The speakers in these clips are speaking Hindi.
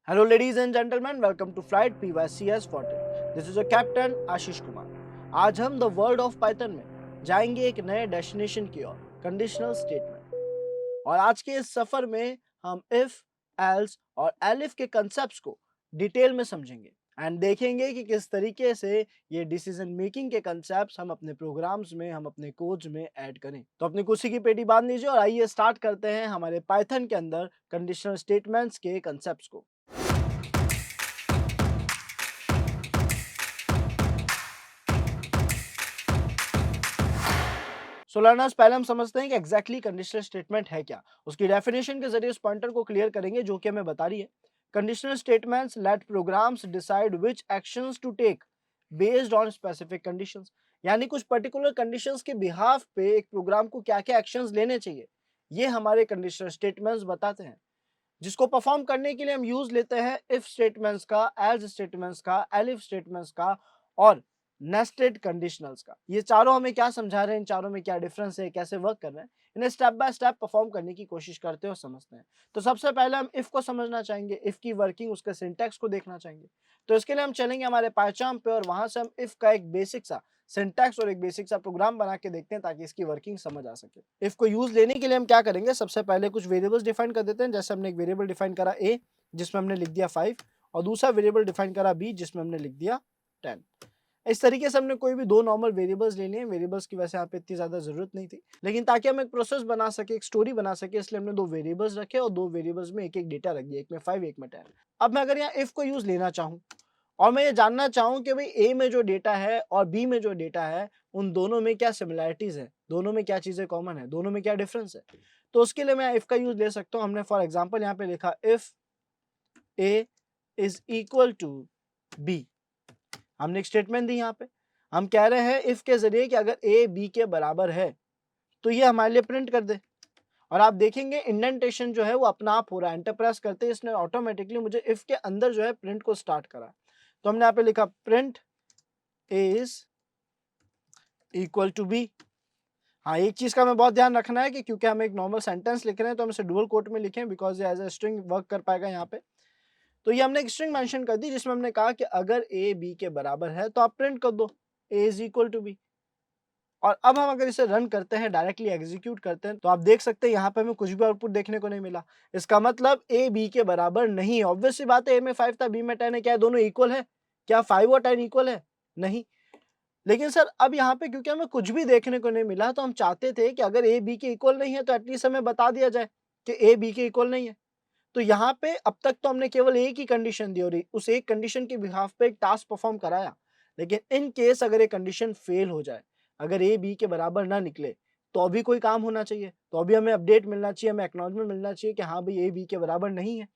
Hello, ladies and gentlemen. Welcome to Flight PYCS14. This is your captain Ashish Kumar. आज हम द वर्ल्ड ऑफ पाइथन में जाएंगे एक नए डेस्टिनेशन की ओर, कंडीशनल स्टेटमेंट. और आज के इस सफर में हम इफ, एल्स और एलिफ के कंसेप्ट्स को डिटेल में समझेंगे एंड देखेंगे कि किस तरीके से ये डिसीजन मेकिंग के कंसेप्ट्स हम अपने प्रोग्राम्स में, हम अपने कोड्स में ऐड करें. तो अपनी कुर्सी की पेटी बांध लीजिए और आइए स्टार्ट करते हैं हमारे पाइथन के अंदर कंडीशनल स्टेटमेंट्स के कंसेप्ट्स को. सो लर्नर्स, पहले हम समझते हैं कि एग्जैक्टली कंडीशनल स्टेटमेंट है क्या. उसकी डेफिनेशन के जरिए उस पॉइंटर को क्लियर करेंगे जो कि हमें बता रही है. Conditional statements let programs decide which actions to take based on specific conditions. यानी कुछ पर्टिकुलर कंडीशंस के बिहाफ पे एक प्रोग्राम को क्या क्या एक्शंस लेने चाहिए, ये हमारे कंडीशनल स्टेटमेंट्स बताते हैं. जिसको परफॉर्म करने के लिए हम यूज लेते हैं इफ स्टेटमेंट्स का, एल्स स्टेटमेंट्स का, एलिफ स्टेटमेंट्स का और नेस्टेड कंडीशनल्स का. ये चारों हमें क्या समझा रहे हैं, इन चारों में क्या डिफरेंस है, कैसे वर्क कर रहे हैं, इन्हें स्टेप बाय स्टेप परफॉर्म करने की कोशिश करते हैं और समझते हैं. तो सबसे पहले हम इफ को समझना चाहेंगे, इफ की वर्किंग, उसके सिंटैक्स को देखना चाहेंगे. तो इसके लिए हम चलेंगे हमारे पाइथन पे और वहां से हम इफ का एक बेसिक सा सिंटैक्स और एक बेसिक सा प्रोग्राम बना के देखते हैं ताकि इसकी वर्किंग समझ आ सके. इफ को यूज लेने के लिए हम क्या करेंगे, सबसे पहले कुछ वेरिएबल्स डिफाइन कर देते हैं. जैसे हमने एक वेरिएबल डिफाइन करा a जिसमें हमने लिख दिया 5 और दूसरा वेरिएबल डिफाइन करा b जिसमें हमने लिख दिया 10. इस तरीके से हमने कोई भी दो नॉर्मल वेरिएबल्स ले लिए. वेरिएबल्स की वैसे यहाँ पे इतनी ज्यादा जरूरत नहीं थी, लेकिन ताकि हम एक प्रोसेस बना सके, एक स्टोरी बना सके, इसलिए हमने दो वेरिएबल्स रखे और दो वेरिएबल्स में एक एक डेटा रख दिया, एक में 5 एक में 10. अब मैं अगर यहाँ इफ को यूज लेना चाहूँ और मैं ये जानना चाहूँ कि भाई ए में जो डेटा है और बी में जो डेटा है उन दोनों में क्या सिमिलैरिटीज है, दोनों में क्या चीजें कॉमन है, दोनों में क्या डिफरेंस है. तो उसके लिए मैं इफ का यूज ले सकता हूँ. हमने फॉर एग्जांपल यहाँ पे लिखा if A is equal to B. हमने एक स्टेटमेंट दी यहाँ पे. हम कह रहे हैं इफ के जरिए कि अगर ए बी के बराबर है तो ये हमारे लिए प्रिंट कर दे. और आप देखेंगे इंडेंटेशन जो है वो अपना आप हो रहा है. एंटर प्रेस करते ही इसने ऑटोमेटिकली मुझे इफ के अंदर जो है प्रिंट को स्टार्ट करा. तो हमने यहाँ पे लिखा print A is equal to B. हाँ, एक चीज का हमें बहुत ध्यान रखना है कि क्योंकि हम एक नॉर्मल सेंटेंस लिख रहे हैं तो हम इसे डुअल कोट में लिखें बिकॉज ये एज ए स्ट्रिंग वर्क कर पाएगा यहाँ पे. तो ये हमने एक स्ट्रिंग मेंशन कर दी जिसमें हमने कहा कि अगर ए बी के बराबर है तो आप प्रिंट कर दो ए इज इक्वल टू बी. और अब हम अगर इसे रन करते हैं, डायरेक्टली एग्जीक्यूट करते हैं, तो आप देख सकते हैं यहाँ पे हमें कुछ भी आउटपुट देखने को नहीं मिला. इसका मतलब ए बी के बराबर नहीं है. ऑब्वियस सी बात है, ए में 5 था, बी में 10 है. क्या दोनों इक्वल है? क्या 5 और 10 इक्वल है? नहीं. लेकिन सर अब यहाँ पे क्योंकि हमें कुछ भी देखने को नहीं मिला तो हम चाहते थे कि अगर ए बी के इक्वल नहीं है तो एटलीस्ट हमें बता दिया जाए कि ए बी के इक्वल नहीं है. तो यहाँ पे अब तक तो हमने केवल एक ही कंडीशन दी और उस एक कंडीशन के बिहाफ पे एक टास्क परफॉर्म कराया. लेकिन इन केस अगर ये कंडीशन फेल हो जाए, अगर ए बी के बराबर ना निकले, तो अभी कोई काम होना चाहिए. तो अभी हमें अपडेट मिलना चाहिए, हमें एक्नॉलेजमेंट मिलना चाहिए कि हाँ भाई ए बी के बराबर नहीं है.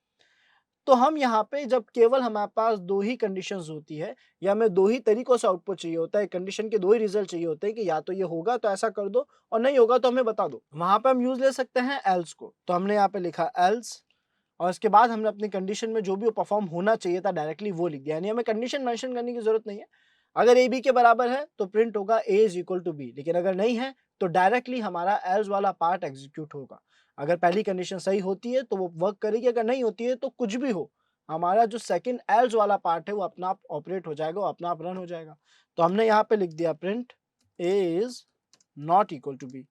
तो हम यहाँ पे जब केवल हमारे पास दो ही कंडीशंस होती है या हमें दो ही तरीकों से आउटपुट चाहिए होता है, कंडीशन के दो ही रिजल्ट चाहिए होते हैं कि या तो ये होगा तो ऐसा कर दो और नहीं होगा तो हमें बता दो, वहां पे हम यूज ले सकते हैं एल्स को. तो हमने यहाँ पे लिखा एल्स और इसके बाद हमने अपनी कंडीशन में जो भी परफॉर्म होना चाहिए था डायरेक्टली वो लिख दिया. यानी हमें कंडीशन मेंशन करने की जरूरत नहीं है. अगर ए बी के बराबर है तो प्रिंट होगा ए इज इक्वल टू बी. लेकिन अगर नहीं है तो डायरेक्टली हमारा एल्स वाला पार्ट एग्जीक्यूट होगा. अगर पहली कंडीशन सही होती है तो वो वर्क करेगी, अगर नहीं होती है तो कुछ भी हो, हमारा जो सेकंड एल्स वाला पार्ट है वो अपना आप ऑपरेट हो जाएगा, वो अपना आप रन हो जाएगा. तो हमने यहाँ पे लिख दिया print A is not equal to B.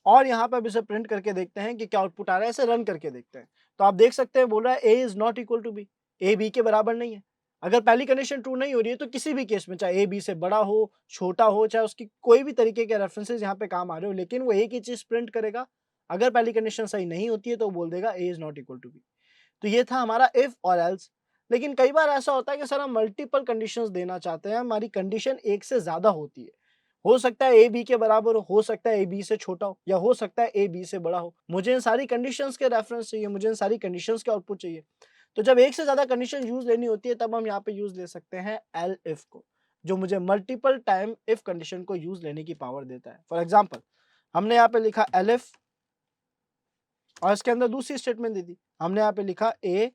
और यहाँ पे अब इसे प्रिंट करके देखते हैं कि क्या आउटपुट आ रहा है. इसे रन करके देखते हैं. तो आप देख सकते हैं बोल रहा है A is not equal to B. A B के बराबर नहीं है. अगर पहली कंडीशन ट्रू नहीं हो रही है तो किसी भी केस में, चाहे ए बी से बड़ा हो, छोटा हो, चाहे उसकी कोई भी तरीके के रेफरेंसेस यहाँ पे काम आ रहे हो, लेकिन वो एक ही चीज प्रिंट करेगा. अगर पहली कंडीशन सही नहीं होती है तो वो बोल देगा A is not equal to B. तो ये था हमारा इफ और एल्स. लेकिन कई बार ऐसा होता है कि सर हम मल्टीपल कंडीशंस देना चाहते हैं, हमारी कंडीशन एक से ज्यादा होती है. हो सकता है ए बी के बराबर हो सकता है ए बी से छोटा हो, या हो सकता है ए बी से बड़ा हो. मुझे इन सारी कंडीशंस के रेफरेंस चाहिए, मुझे इन सारी कंडीशंस के आउटपुट चाहिए. तो जब एक से ज्यादा कंडीशन यूज लेनी होती है तब हम यहाँ पे यूज ले सकते हैं एल इफ को, जो मुझे मल्टीपल टाइम इफ कंडीशन को यूज लेने की पावर देता है. फॉर एग्जाम्पल हमने यहाँ पे लिखा एल इफ और इसके अंदर दूसरी स्टेटमेंट दी थी. हमने यहाँ पे लिखा ए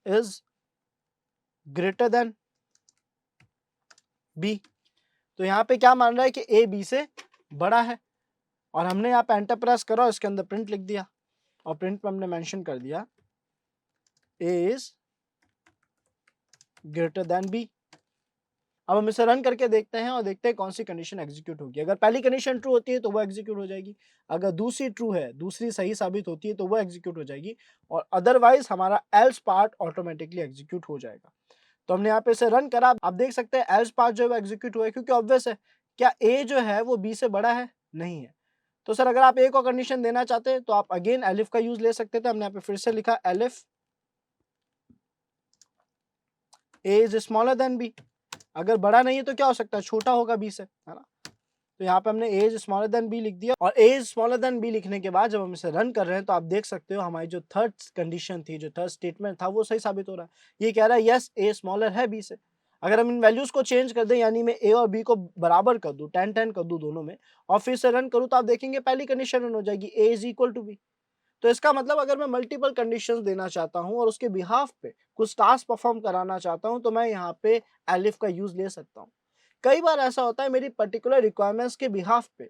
इज ग्रेटर देन बी. तो यहाँ पे क्या मान रहा है कि ए बी से बड़ा है. और हमने यहाँ पे एंटर प्रेस करा और इसके अंदर प्रिंट लिख दिया और प्रिंट में हमने मेंशन कर दिया A is greater than B। अब हम इसे रन करके देखते हैं और देखते हैं कौन सी कंडीशन एग्जीक्यूट होगी। अगर पहली कंडीशन ट्रू होती है तो वो एग्जीक्यूट हो जाएगी, अगर दूसरी ट्रू है, दूसरी सही साबित होती है तो वो एग्जीक्यूट हो जाएगी, और अदरवाइज हमारा एल्स पार्ट ऑटोमेटिकली एग्जीक्यूट हो जाएगा। तो हमने यहाँ पे इसे रन करा, आप देख सकते हैं एल्स पार्ट जो है वो एग्जीक्यूट हुआ है, क्योंकि ऑब्वियस है, क्या ए जो है वो बी से बड़ा है? नहीं है। तो सर अगर आप ए को कंडीशन देना चाहते हैं तो आप अगेन एलिफ का यूज ले सकते थे। हमने यहाँ पे फिर से लिखा elif A is smaller than B. अगर बड़ा नहीं है तो क्या हो सकता है? छोटा होगा बी से, है ना। तो यहाँ पे हमने ए इज स्मॉलर देन बी लिख दिया, और ए इज स्मॉलर देन बी लिखने के बाद जब हम इसे रन कर रहे हैं तो आप देख सकते हो हमारी जो थर्ड कंडीशन थी, जो थर्ड स्टेटमेंट था, वो सही साबित हो रहा है। ये कह रहा है यस ए स्मॉलर है बी से। अगर हम इन वैल्यूज को चेंज कर दें, यानी मैं ए और बी को बराबर कर दूं, 10-10 कर दूं दोनों में, और फिर से रन करूं, तो आप देखेंगे पहली कंडीशन रन हो जाएगी, ए इज इक्वल टू बी। तो इसका मतलब अगर मैं मल्टीपल कंडीशंस देना चाहता हूं और उसके बिहाफ पे कुछ टास्क परफॉर्म कराना चाहता हूं तो मैं यहाँ पे एलिफ का यूज ले सकता हूं। कई बार ऐसा होता है मेरी पर्टिकुलर रिक्वायरमेंट्स के बिहाफ पे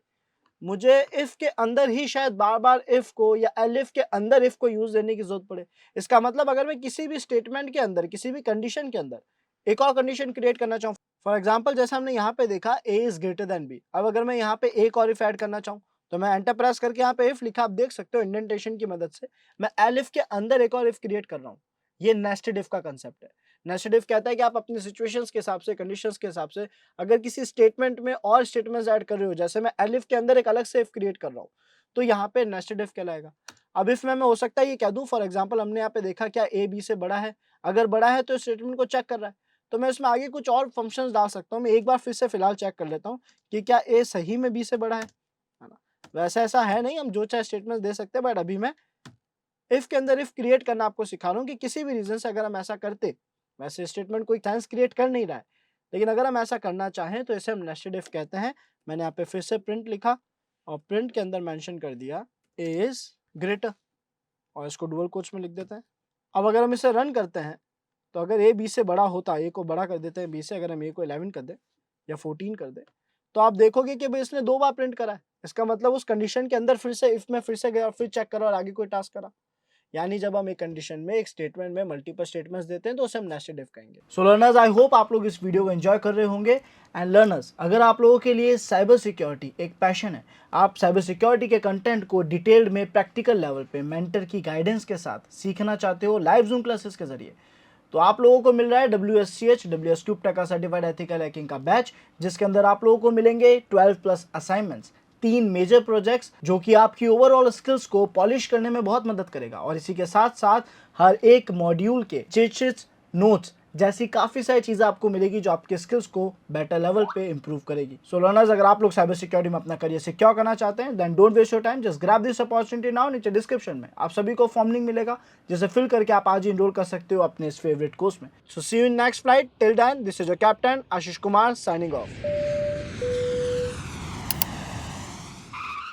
मुझे इफ के अंदर ही शायद बार बार इफ को या एलिफ के अंदर इफ को यूज देने की जरूरत पड़े। इसका मतलब अगर मैं किसी भी स्टेटमेंट के अंदर, किसी भी कंडीशन के अंदर एक और कंडीशन क्रिएट करना चाहूँ, फॉर एग्जाम्पल जैसे हमने यहाँ पे देखा ए इज ग्रेटर देन बी, अब अगर मैं यहाँ पे एक और इफ ऐड करना चाहूँ तो मैं एंटर प्रेस करके यहाँ पे इफ लिखा, आप देख सकते हो इंडेंटेशन की मदद से मैं एलिफ के अंदर एक और इफ क्रिएट कर रहा हूँ। ये नेस्टेड इफ का कंसेप्ट है। नेस्टेड इफ कहता है कि आप अपनी सिचुएशंस के हिसाब से, कंडीशंस के हिसाब से अगर किसी स्टेटमेंट में और स्टेटमेंट्स ऐड कर रहे हो, जैसे मैं एलिफ के अंदर एक अलग से इफ क्रिएट कर रहा हूँ, तो यहाँ पे नेस्टेड इफ कहलाएगा। अब इफ में मैं हो सकता है ये कह दूं, फॉर एग्जांपल हमने यहाँ पे देखा क्या ए बी से बड़ा है, अगर बड़ा है तो स्टेटमेंट को चेक कर रहा है, तो मैं इसमें आगे कुछ और फंक्शंस डाल सकता हूँ। मैं एक बार फिर से फिलहाल चेक कर लेता हूँ कि क्या ए सही में बी से बड़ा है ना। वैसे ऐसा है नहीं, हम जो चाहे स्टेटमेंट दे सकते हैं, बट अभी मैं इफ के अंदर इफ क्रिएट करना आपको सिखा रहा हूँ कि किसी भी रीजन से अगर हम ऐसा करते, वैसे स्टेटमेंट कोई सेंस क्रिएट कर नहीं रहा है, लेकिन अगर हम ऐसा करना चाहें तो इसे हम नेस्टेड इफ कहते हैं। मैंने यहाँ पे फिर से प्रिंट लिखा और प्रिंट के अंदर मेंशन कर दिया ए इज ग्रेटर, और इसको डुअल कोट्स में लिख देते हैं। अब अगर हम इसे रन करते हैं तो अगर ए बी से बड़ा होता, ए को बड़ा कर देते हैं बी से, अगर हम ए को 11 कर दें या 14 कर दें, तो आप देखोगे कि भाई इसने 2 बार प्रिंट करा है। इसका मतलब उस कंडीशन के अंदर फिर से इफ में फिर से गया और फिर चेक करा और आगे कोई टास्क करा। यानी जब हम एक कंडीशन में, एक स्टेटमेंट में मल्टीपल स्टेटमेंट्स देते हैं तो उसे हम नेस्टेड इफ कहेंगे। सो लर्नर्स, आई होप आप लोग इस वीडियो को एंजॉय कर रहे होंगे। एंड लर्नर्स, अगर आप लोगों के लिए साइबर सिक्योरिटी एक पैशन है, आप साइबर सिक्योरिटी के कंटेंट को डिटेल्ड में प्रैक्टिकल लेवल पे मेंटर की गाइडेंस के साथ सीखना चाहते हो लाइव जूम क्लासेस के जरिए, तो आप लोगों को मिल रहा है WSCH WSCube का सर्टिफाइड एथिकल हैकिंग का बैच, जिसके अंदर आप लोगों को मिलेंगे 12+ असाइनमेंट्स, 3 मेजर प्रोजेक्ट्स, जो कि आपकी ओवरऑल स्किल्स को पॉलिश करने में बहुत मदद करेगा। और इसी के साथ साथ हर एक मॉड्यूल के चीट शीट्स, नोट्स जैसी काफ़ी सारी चीज़ें आपको मिलेगी जो आपके स्किल्स को बेटर लेवल पे इंप्रूव करेगी। सो लर्नर्स, अगर आप लोग साइबर सिक्योरिटी में अपना करियर सिक्योर करना चाहते हैं, then don't waste your time, just grab this opportunity now. नीचे डिस्क्रिप्शन में आप सभी को फॉर्म लिंक मिलेगा, जिसे फिल करके आप आज ही इनरोल कर सकते हो अपने इस फेवरेट कोर्स में। So see you in next flight, till then this is your captain Ashish Kumar signing of.